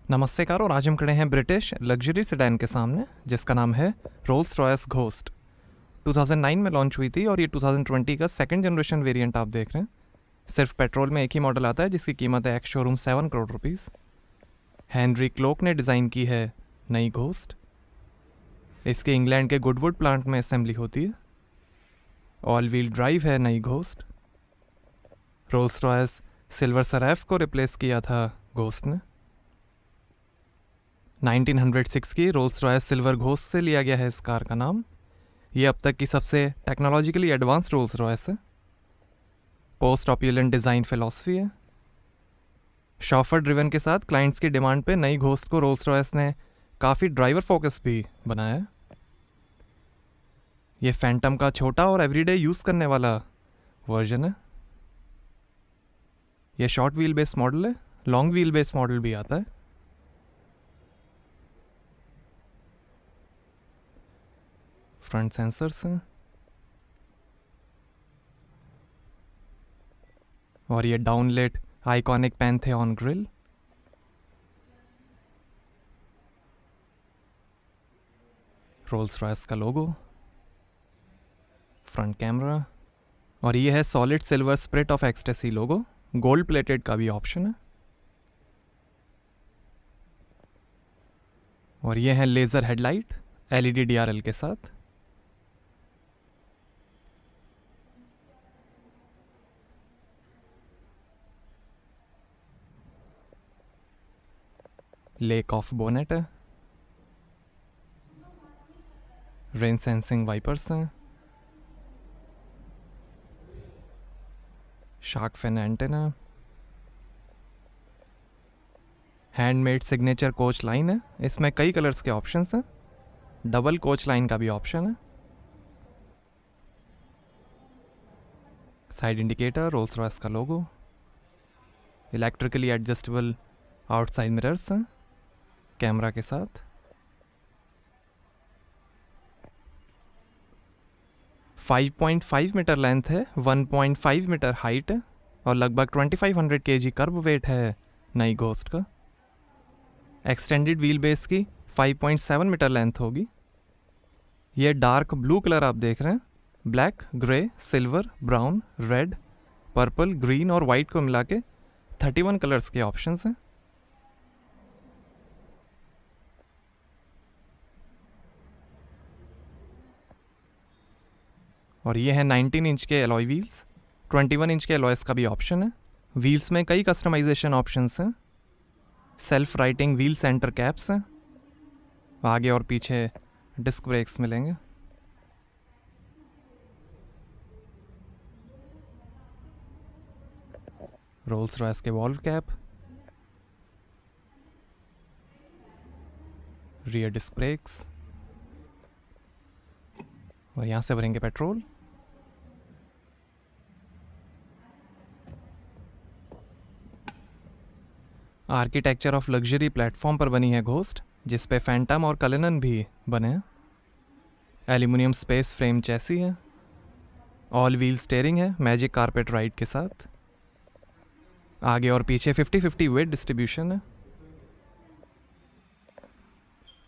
नमस्ते कार, और आज हम खड़े हैं ब्रिटिश लग्जरी सेडान के सामने जिसका नाम है रोल्स रॉयस घोस्ट। 2009 में लॉन्च हुई थी और ये 2020 का सेकंड जनरेशन वेरिएंट आप देख रहे हैं। सिर्फ पेट्रोल में एक ही मॉडल आता है जिसकी कीमत है ex showroom 7 crore rupees. Henry Cloke ने डिज़ाइन की है नई घोस्ट। इसके इंग्लैंड के गुडवुड प्लांट में असेंबली होती है। ऑल व्हील ड्राइव है नई ghost. Rolls Royce silver Saraf को रिप्लेस किया था घोस्ट ने। 1906 की रोल्स रॉयस सिल्वर घोस्ट से लिया गया है इस कार का नाम। ये अब तक की सबसे टेक्नोलॉजिकली एडवांस रोल्स रॉयस है। पोस्ट ऑप्युलेंट डिज़ाइन फिलॉसफी है। शॉफर ड्रिवन के साथ क्लाइंट्स की डिमांड पे नई घोस्ट को रोल्स रॉयस ने काफ़ी ड्राइवर फोकस भी बनाया है। ये फैंटम का छोटा और एवरीडे यूज़ करने वाला वर्जन है। ये शॉर्ट व्हील बेस मॉडल है, लॉन्ग व्हील बेस मॉडल भी आता है। फ्रंट सेंसर्स हैं और ये डाउनलेट आइकॉनिक पैंथेऑन ग्रिल। रोल्स रॉयस का लोगो, फ्रंट कैमरा, और ये है solid silver spirit of ecstasy logo. Gold plated का भी ऑप्शन है। और ये है लेज़र हेडलाइट एलईडी डीआरएल के साथ। लेक ऑफ बोनेट है। रेन सेंसिंग वाइपर्स हैं। Shark fin antenna. Handmade signature coach line है। इसमें कई कलर्स के ऑप्शंस हैं। डबल कोच लाइन का भी ऑप्शन है। साइड इंडिकेटर, रोल्स रॉयस का लोगो, इलेक्ट्रिकली एडजस्टेबल आउटसाइड मिरर्स हैं कैमरा के साथ। फाइव 5.5 मीटर लेंथ है, 1.5 मीटर हाइट है और लगभग 2500 kg कर्ब वेट है नई घोस्ट का। एक्सटेंडेड व्हील बेस की 5.7 मीटर लेंथ होगी। ये डार्क ब्लू कलर आप देख रहे हैं। Black, grey, silver, brown, red, purple, green और वाइट को मिला के 31 कलर्स के ऑप्शंस हैं। और ये है 19 इंच के एलॉय व्हील्स। 21 इंच के एलॉयस का भी ऑप्शन है। व्हील्स में कई कस्टमाइजेशन ऑप्शंस हैं। Self righting wheel centre caps हैं। आगे और पीछे डिस्क ब्रेक्स मिलेंगे। रोल्स रॉयस के valve cap, rear disc brakes, और यहाँ से भरेंगे petrol. Architecture of Luxury platform पर बनी है घोस्ट, जिस पे फैंटम और कलिनन भी बने हैं। एल्यूमिनियम स्पेस फ्रेम चैसी है। ऑल व्हील स्टेयरिंग है मैजिक कारपेट राइड के साथ। आगे और पीछे 50-50 वेट डिस्ट्रीब्यूशन है।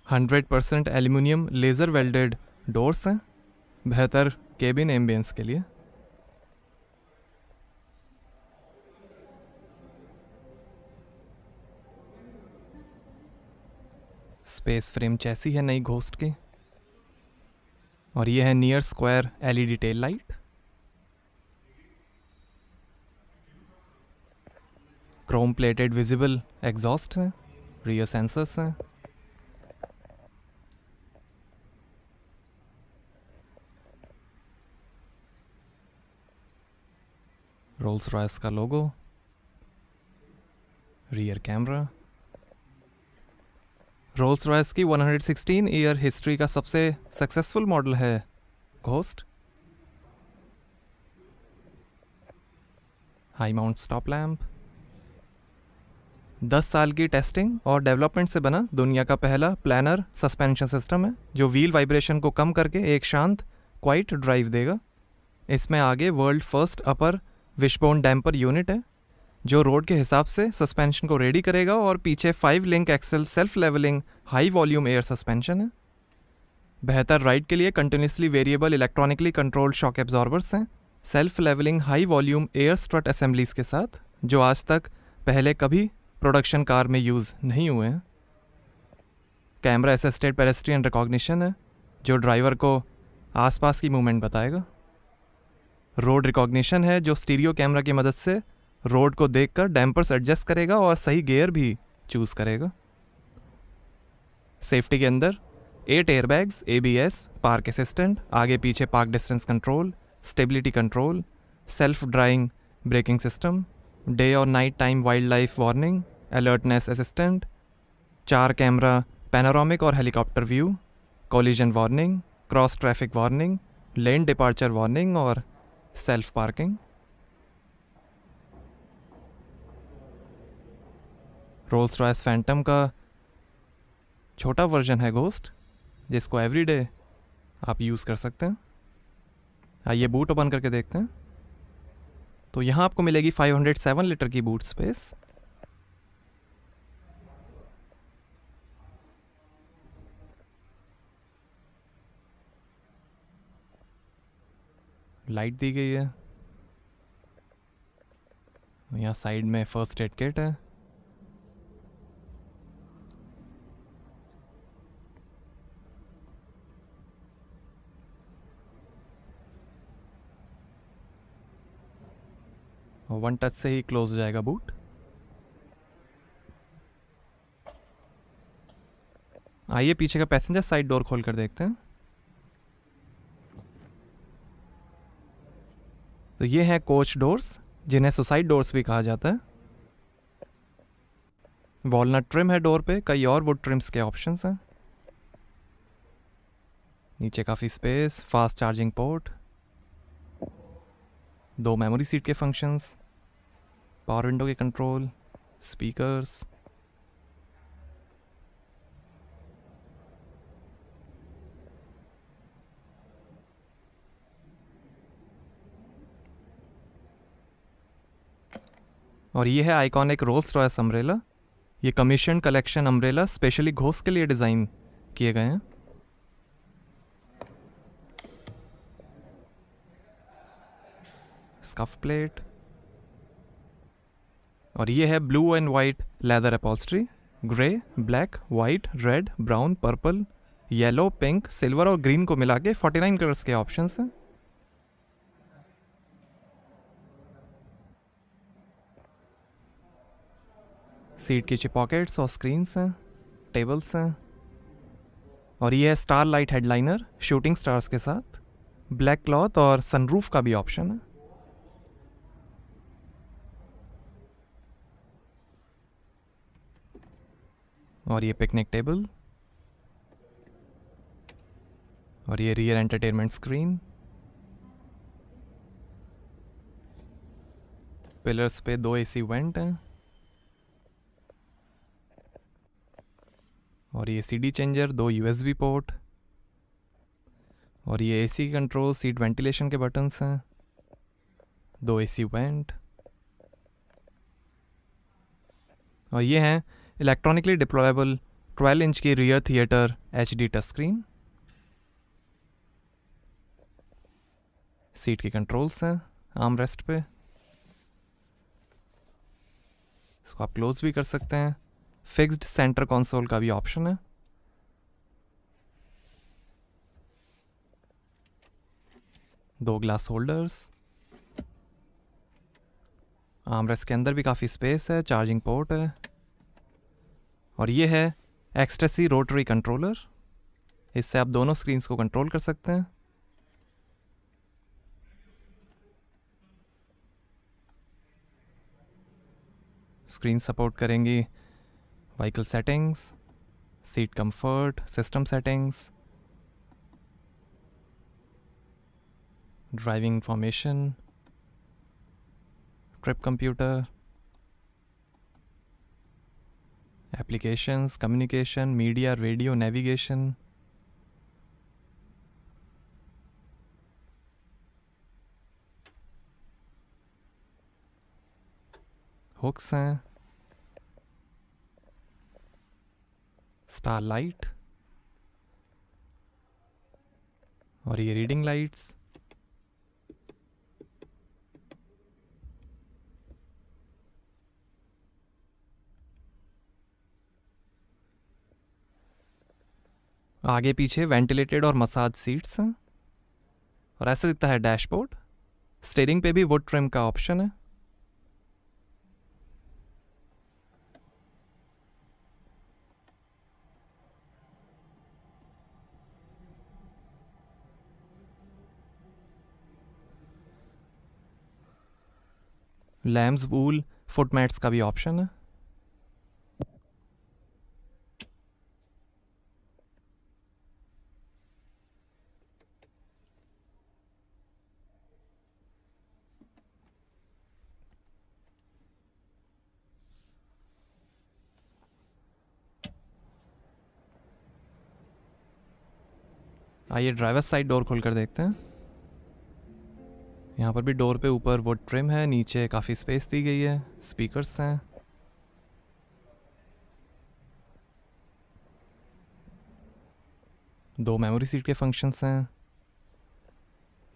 100% एल्यूमिनियम लेज़र वेल्डेड डोर्स हैं बेहतर केबिन एम्बियंस के लिए। स्पेस फ्रेम चैसी है नई घोस्ट की। और ये है near square LED tail light. Chrome plated visible exhaust हैं। रियर सेंसर्स हैं। रोल्स रॉयस का लोगो, रियर कैमरा। रोल्स रॉयस की 116 ईयर हिस्ट्री का सबसे सक्सेसफुल मॉडल है ghost. High mount stop lamp. 10 साल की टेस्टिंग और डेवलपमेंट से बना दुनिया का पहला प्लानर सस्पेंशन सिस्टम है जो व्हील वाइब्रेशन को कम करके एक शांत क्वाइट ड्राइव देगा। इसमें आगे वर्ल्ड फर्स्ट अपर विशबोन डैम्पर यूनिट है जो रोड के हिसाब से सस्पेंशन को रेडी करेगा, और पीछे 5 link axle self levelling high volume air suspension है। बेहतर राइड के लिए continuously variable electronically controlled shock absorbers हैं, self levelling high volume air strut assemblies के साथ, जो आज तक पहले कभी प्रोडक्शन कार में यूज़ नहीं हुए हैं। कैमरा असिस्टेड पेडेस्ट्रियन रिकॉग्निशन है, जो ड्राइवर को आसपास की मूवमेंट बताएगा। रोड रिकॉग्निशन है, जो स्टीरियो कैमरा की मदद से रोड को देखकर डैम्पर्स एडजस्ट करेगा और सही गियर भी चूज़ करेगा। सेफ्टी के अंदर 8 एयरबैग्स, ABS, पार्क असिस्टेंट, आगे पीछे park distance control, stability control, self driving braking system, day और night time wildlife warning, alertness assistant, 4 camera panoramic और helicopter view, collision warning, cross traffic warning, lane departure warning और self parking. Rolls Royce Phantom का छोटा version है ghost, जिसको everyday आप use कर सकते हैं। आइए बूट ओपन करके देखते हैं। तो यहाँ आपको मिलेगी 507 लीटर की बूट स्पेस। लाइट दी गई है। यहाँ साइड में फर्स्ट एड किट है। वन टच से ही क्लोज हो जाएगा बूट। आइए पीछे का पैसेंजर साइड डोर खोल कर देखते हैं। तो ये हैं कोच डोर्स, जिन्हें सुसाइड डोर्स भी कहा जाता है। वॉलनट ट्रिम है डोर पे, कई और वुड ट्रिम्स के ऑप्शंस हैं। नीचे काफ़ी space, fast charging port, 2 memory seat के फंक्शंस, पावर विंडो के कंट्रोल, स्पीकर्स। और ये है आइकॉनिक रोल्स रॉयस अम्ब्रेला। ये commission collection umbrella specially ghost के लिए डिज़ाइन किए गए हैं। स्कफ प्लेट, और ये है blue and white leather upholstery, grey, black, white, red, brown, purple, yellow, pink, silver और ग्रीन को मिला के 49 कलर्स के ऑप्शंस हैं। सीट की पॉकेट्स और स्क्रीन्स हैं, टेबल्स हैं। और ये है star light headliner shooting stars के साथ, ब्लैक क्लॉथ और सनरूफ का भी ऑप्शन है। और ये पिकनिक टेबल, और ये रियर एंटरटेनमेंट स्क्रीन। पिलर्स पे 2 AC वेंट हैं। और ये CD चेंजर, 2 USB पोर्ट, और ये AC कंट्रोल, सीट वेंटिलेशन के बटन्स हैं, 2 AC वेंट। और ये हैं इलेक्ट्रॉनिकली डिप्लॉयबल 12 इंच की rear theatre HD touch screen. Seat के कंट्रोल्स हैं आर्म रेस्ट पे, इसको आप क्लोज भी कर सकते हैं। फिक्स्ड सेंटर कंसोल का भी ऑप्शन है। दो ग्लास होल्डर्स, आर्म रेस्ट के अंदर भी काफ़ी स्पेस है, चार्जिंग पोर्ट है। और ये है एक्सटेसी रोटरी कंट्रोलर, इससे आप दोनों स्क्रीन्स को कंट्रोल कर सकते हैं। स्क्रीन सपोर्ट करेंगी vehicle settings, seat comfort, system settings, driving information, trip computer, applications, communication, media, radio, navigation. Hooks हैं, स्टार लाइट और ये रीडिंग लाइट्स। आगे पीछे वेंटिलेटेड और मसाज सीट्स हैं और ऐसे दिखता है डैशबोर्ड। स्टीयरिंग पे भी वुड ट्रिम का ऑप्शन है। लैम्स वूल फुट मैट्स का भी ऑप्शन है। आइए ड्राइवर साइड डोर खोलकर देखते हैं। यहाँ पर भी डोर पे ऊपर वुड ट्रिम है, नीचे काफ़ी स्पेस दी गई है, स्पीकर्स हैं। दो मेमोरी सीट के फंक्शंस हैं,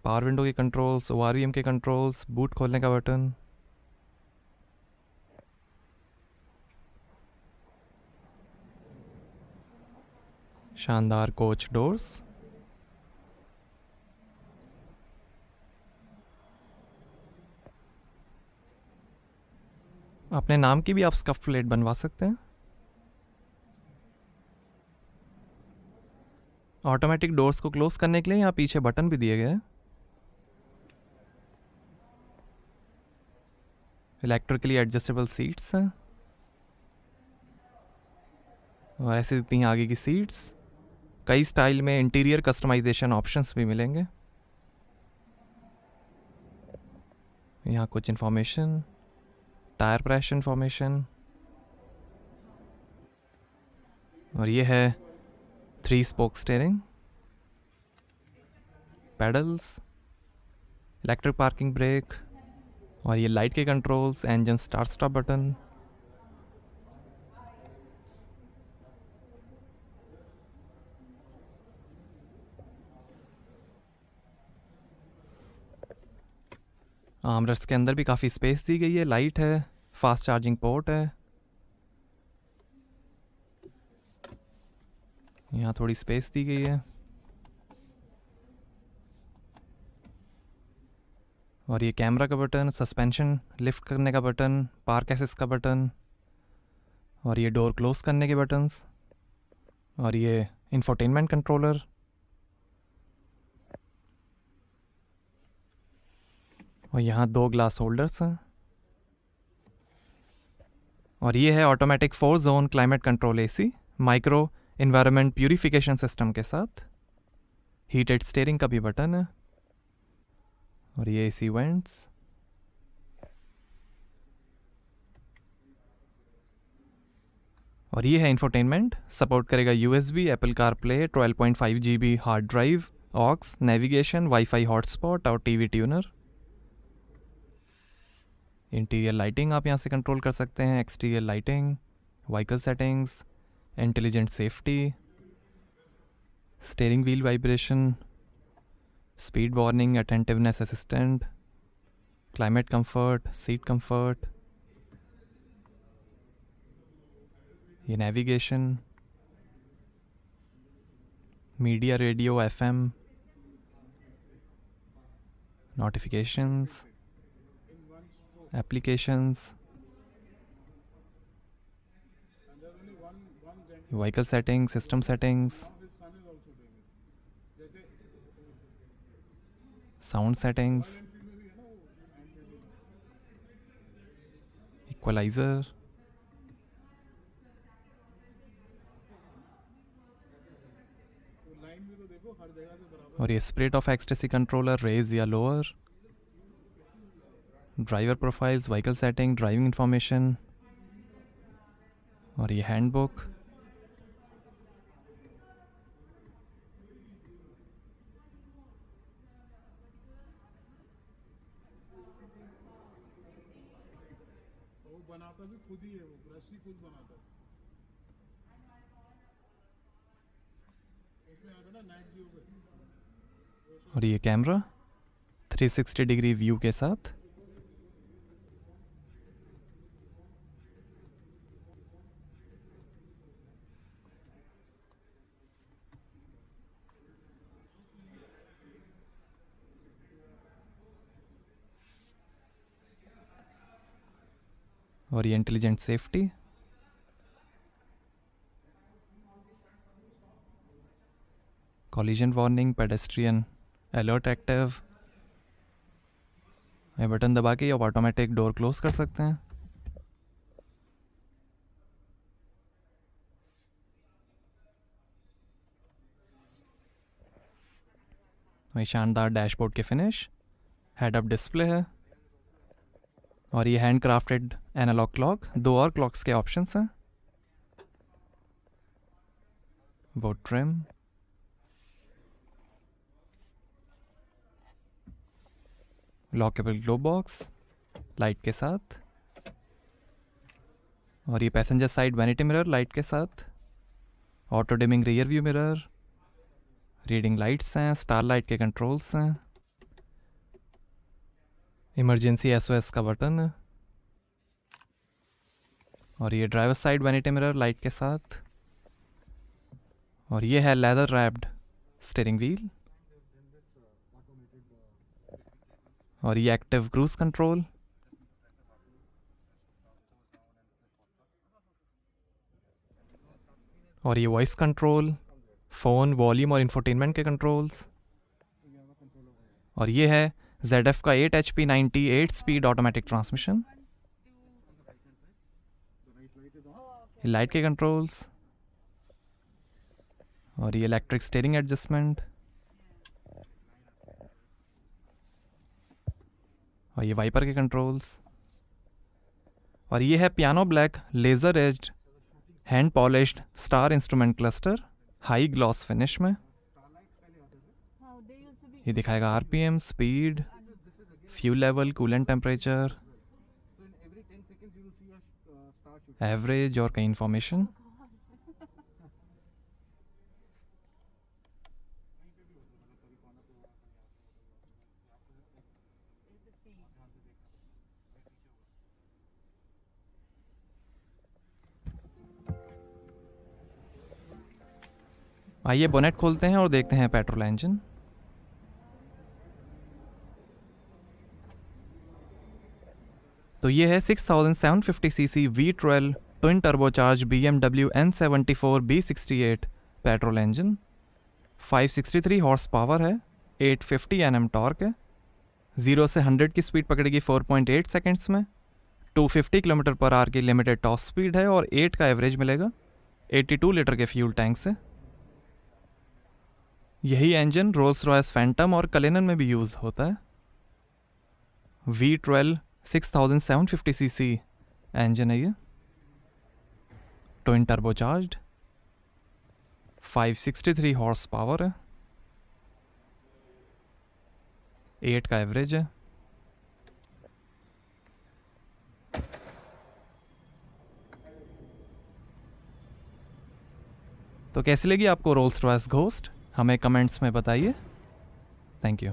पावर विंडो के कंट्रोल्स, ORVM के कंट्रोल्स, बूट खोलने का बटन। शानदार कोच डोर्स। अपने नाम की भी आप स्कफ प्लेट बनवा सकते हैं। ऑटोमेटिक डोर्स को क्लोज करने के लिए यहाँ पीछे बटन भी दिए गए हैं। इलेक्ट्रिकली एडजस्टेबल सीट्स हैं और ऐसे दिखती हैं आगे की सीट्स। कई स्टाइल में इंटीरियर कस्टमाइजेशन ऑप्शंस भी मिलेंगे। यहाँ कुछ इन्फॉर्मेशन, टायर प्रेशर इन्फॉर्मेशन, और ये है 3 spoke steering, pedals, electric parking brake और ये लाइट के controls, engine start stop button. Armrest के अंदर भी काफ़ी स्पेस दी गई है, लाइट है, फास्ट चार्जिंग पोर्ट है। यहाँ थोड़ी स्पेस दी गई है और ये कैमरा का बटन, सस्पेंशन लिफ्ट करने का बटन, पार्क असिस्ट का बटन और ये डोर क्लोज करने के बटन्स और ये इंफोटेनमेंट कंट्रोलर। और यहाँ 2 ग्लास होल्डर्स हैं और ये है automatic 4 zone climate control AC micro environment purification system के साथ। हीटेड स्टीयरिंग का भी बटन है और ये AC वेंट्स। और ये है इंफोटेनमेंट, सपोर्ट करेगा USB, Apple CarPlay, 12.5 GB hard drive, aux, navigation, wifi hotspot और TV ट्यूनर। इंटीरियर लाइटिंग आप यहाँ से कंट्रोल कर सकते हैं, exterior lighting, vehicle settings, intelligent safety, steering wheel vibration, speed warning, attentiveness assistant, climate comfort, seat comfort, ये navigation, media, radio, FM, notifications, applications, vehicle settings, system settings, sound settings, equaliser और ये split of ecstasy controller, raise या lower, driver profiles, vehicle setting, driving information और ये handbook. बनाता भी खुद ही है, वो ब्रश ही खुद बनाता है। उसमें आता ना नाइट जियो पे। और ये कैमरा 360 डिग्री व्यू के साथ। और ये intelligent safety. Collision warning, pedestrian alert active. ये बटन दबा के आप ऑटोमेटिक डोर क्लोज कर सकते हैं। ये शानदार डैशबोर्ड के फिनिश, हेड अप डिस्प्ले है। और ये हैंड क्राफ्टेड एनालॉग क्लॉक, 2 और क्लॉक्स के ऑप्शंस हैं। वो trim, lockable glove box light के साथ। और ये passenger side vanity mirror light के साथ। Auto dimming rear view mirror, reading lights हैं, स्टार लाइट के कंट्रोल्स हैं। इमरजेंसी एसओएस का बटन है। और ये driver side vanity mirror light के साथ। और ये है लेदर रैप्ड स्टीयरिंग व्हील। और ये एक्टिव क्रूज कंट्रोल। और ये वॉइस कंट्रोल, फ़ोन, वॉल्यूम और इंफोटेनमेंट के कंट्रोल्स। और ये है ZF का 8 HP 98 स्पीड ऑटोमेटिक ट्रांसमिशन। ये लाइट के कंट्रोल्स। और ये इलेक्ट्रिक स्टीयरिंग एडजस्टमेंट। और ये वाइपर के कंट्रोल्स। और ये है piano black laser aged hand polished star instrument cluster, high gloss finish में। ये दिखाएगा RPM, speed, fuel level, coolant temperature, average और कई इंफॉर्मेशन। आइए बोनेट खोलते हैं और देखते हैं पेट्रोल इंजन। तो ये है 6750 CC V12 twin turbocharge BMW N74 B68 petrol engine. 563 horse power है, 850 Nm टॉर्क है। 0 से 100 की स्पीड पकड़ेगी 4.8 सेकेंड्स में। 250 km/h की लिमिटेड टॉप स्पीड है और 8 का एवरेज मिलेगा 82 लीटर के फ्यूल टैंक से। यही इंजन रोल्स रॉयस फैंटम और कलेनन में भी यूज़ होता है। V12 6750 सीसी इंजन है ये, ट्विन टर्बोचार्ज्ड, 563 हॉर्स पावर है, 8 का एवरेज है। तो कैसी लगी आपको रोल्स रॉयस घोस्ट? हमें कमेंट्स में बताइए। Thank you.